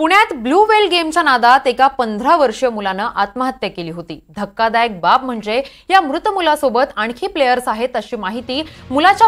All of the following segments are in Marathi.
पुण्यात ब्लू व्हेल गेमच्या नादात एका 15 वर्षीय मुलानं आत्महत्या केली होती। धक्कादायक बाब म्हणजे या मृत मुलासोबत आणखी प्लेयर्स आहेत अशी माहिती मुलाच्या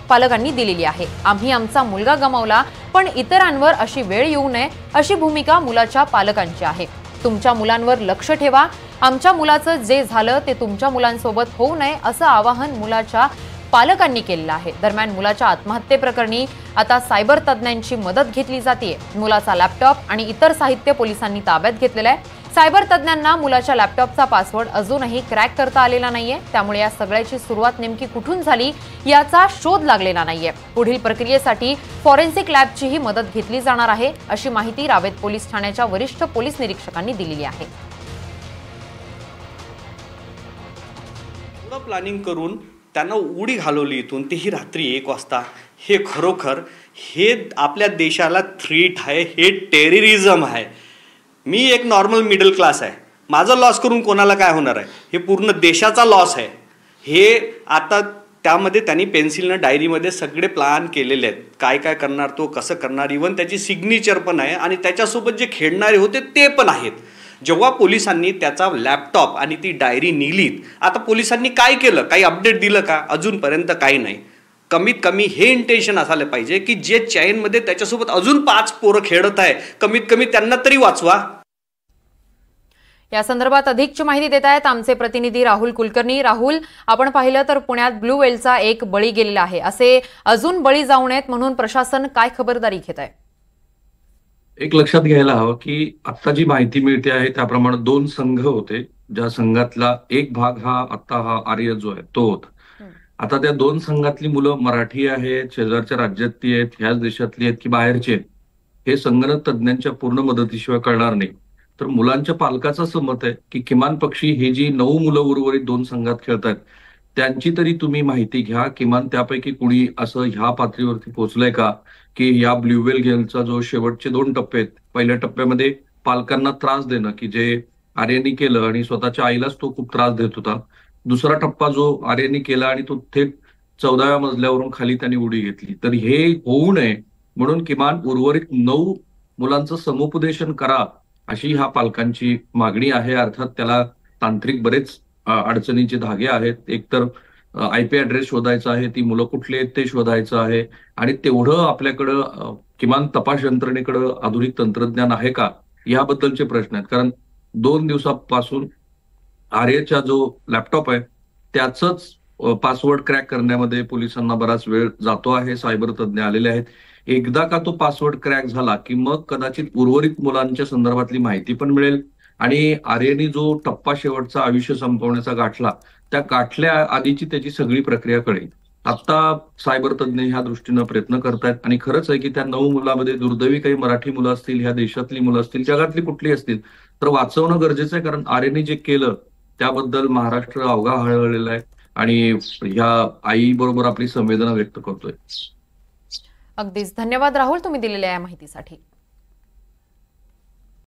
पालकांनी दिलेली आहे। आम्ही आमचा मुलगा गमावला पण इतरांवर अशी वेळ येऊ नये अशी भूमिका मुलाच्या पालकांची आहे। तुमच्या मुलांवर लक्ष ठेवा, आमच्या मुलाचं जे झालं ते तुमच्या मुलांसोबत होऊ नये असं आवाहन मुलाच्या पालकांनी केलेलं आहे। दरम्यान मुलाच्या आत्महत्येप्रकरणी आता सायबर तज्ञांची मदत घेतली जाते। मुलाचा लॅपटॉप आणि इतर साहित्य पोलिसांनी ताब्यात घेतलेलं आहे। सायबर तज्ञांना मुलाच्या लॅपटॉपचा पासवर्ड अजूनही क्रॅक करता आलेला नाहीये, त्यामुळे या सगळ्याची सुरुवात नेमकी कुठून झाली याचा शोध लागलेला नाहीये। पुढील प्रक्रियेसाठी फॉरेन्सिक लॅबचीही मदत घेतली जाणार आहे अशी माहिती रावेत पोलीस ठाण्याच्या वरिष्ठ पोलीस निरीक्षकांनी दिलेली आहे। प्लॅनिंग करून त्यांना उडी घालवली इथून, तेही रात्री 1 वाजता। हे खरोखर हे आपल्या देशाला थ्रेट आहे, हे टेररिझम आहे। मी एक नॉर्मल मिडल क्लास आहे, माझा लॉस करून कोणाला काय होणार आहे? हे पूर्ण देशाचा लॉस आहे। हे आता त्यामध्ये त्यांनी पेन्सिलनं डायरीमध्ये सगळे प्लॅन केलेले आहेत, काय काय करणार, तो कसं करणार, इव्हन त्याची सिग्नेचर पण आहे आणि त्याच्यासोबत जे खेळणारे होते ते पण आहेत। जेव्हा पोलिसांनी त्याचा लॅपटॉप आणि ती डायरी नेलीत, आता पोलिसांनी काय केलं, काही अपडेट दिलं का? अजूनपर्यंत काही नाही। कमीत कमी हे इंटेन्शन असायला पाहिजे की जे चैनमध्ये त्याच्यासोबत अजून 5 पोरं खेळत आहे, कमीत कमी त्यांना तरी वाचवा। या संदर्भात अधिकची माहिती देत आहेत आमचे प्रतिनिधी राहुल कुलकर्णी। राहुल, आपण पाहिलं तर पुण्यात ब्लू व्हेलचा एक बळी गेलेला आहे, असे अजून बळी जाऊ नयेत म्हणून प्रशासन काय खबरदारी घेत आहे? एक लक्षात घ्यायला हवं की आता जी माहिती मिळते आहे त्याप्रमाणे 2 संघ होते, ज्या संघातला एक भाग हा आर्य जो आहे तो होता। आता त्या 2 संघातली मुलं मराठी आहेत, शेजारच्या राज्यातली आहेत, ह्याच देशातली आहेत की बाहेरची आहेत, हे संगणक तज्ञांच्या पूर्ण मदतीशिवाय कळणार नाही। तर मुलांच्या पालकाचं असं मत आहे की किमान पक्षी हे जी 9 मुलं उर्वरित 2 संघात खेळतात त्यांची तरी तुम्ही माहिती घ्या। किमान त्यापैकी कुणी असं ह्या पातळीवरती पोहोचलंय का की या ब्लू व्हेल गेमचा जो शेवटचे 2 टप्पे आहेत, पहिल्या टप्प्यामध्ये पालकांना त्रास देणं की जे आर्यनी केलं आणि स्वतःच्या आईलाच तो खूप त्रास देत होता। दुसरा टप्पा जो आर्यनी केला आणि तो थेट 14व्या मजल्यावरून खाली त्यांनी उडी घेतली। तर हे होऊ नये म्हणून किमान उर्वरित 9 मुलांचं समुपदेशन करा अशी ह्या पालकांची मागणी आहे। अर्थात त्याला तांत्रिक बरेच अडचणीचे धागे आहेत। एकतर IP ॲड्रेस शोधायचा आहे, ती मुलं कुठले आहेत ते शोधायचं आहे आणि तेवढं आपल्याकडं किमान तपास यंत्रणेकडं आधुनिक तंत्रज्ञान आहे का याबद्दलचे प्रश्न आहेत। कारण 2 दिवसापासून आर्यचा जो लॅपटॉप आहे त्याचंच पासवर्ड क्रॅक करण्यामध्ये पोलिसांना बराच वेळ जातो आहे। सायबर तज्ञ आलेले आहेत। एकदा का तो पासवर्ड क्रॅक झाला की मग कदाचित उर्वरित मुलांच्या संदर्भातली माहिती पण मिळेल आणि आर्यनी जो टप्पा शेवटचा आयुष्य संपवण्याचा गाठला, त्या गाठल्या आधीची त्याची सगळी प्रक्रिया कळेल। आता सायबर तज्ञ ह्या दृष्टीनं प्रयत्न करतायत आणि खरंच आहे की त्या 9 मुलांमध्ये दुर्दैवी काही मराठी मुलं असतील, ह्या देशातली मुलं असतील, जगातली कुठली असतील, तर वाचवणं गरजेचं आहे। कारण आर्यनी जे केलं त्याबद्दल महाराष्ट्र अवघा हळहळलेला आहे आणि ह्या आई बरोबर आपली संवेदना व्यक्त करतोय। अगदीच धन्यवाद राहुल, तुम्ही दिलेल्या या माहितीसाठी।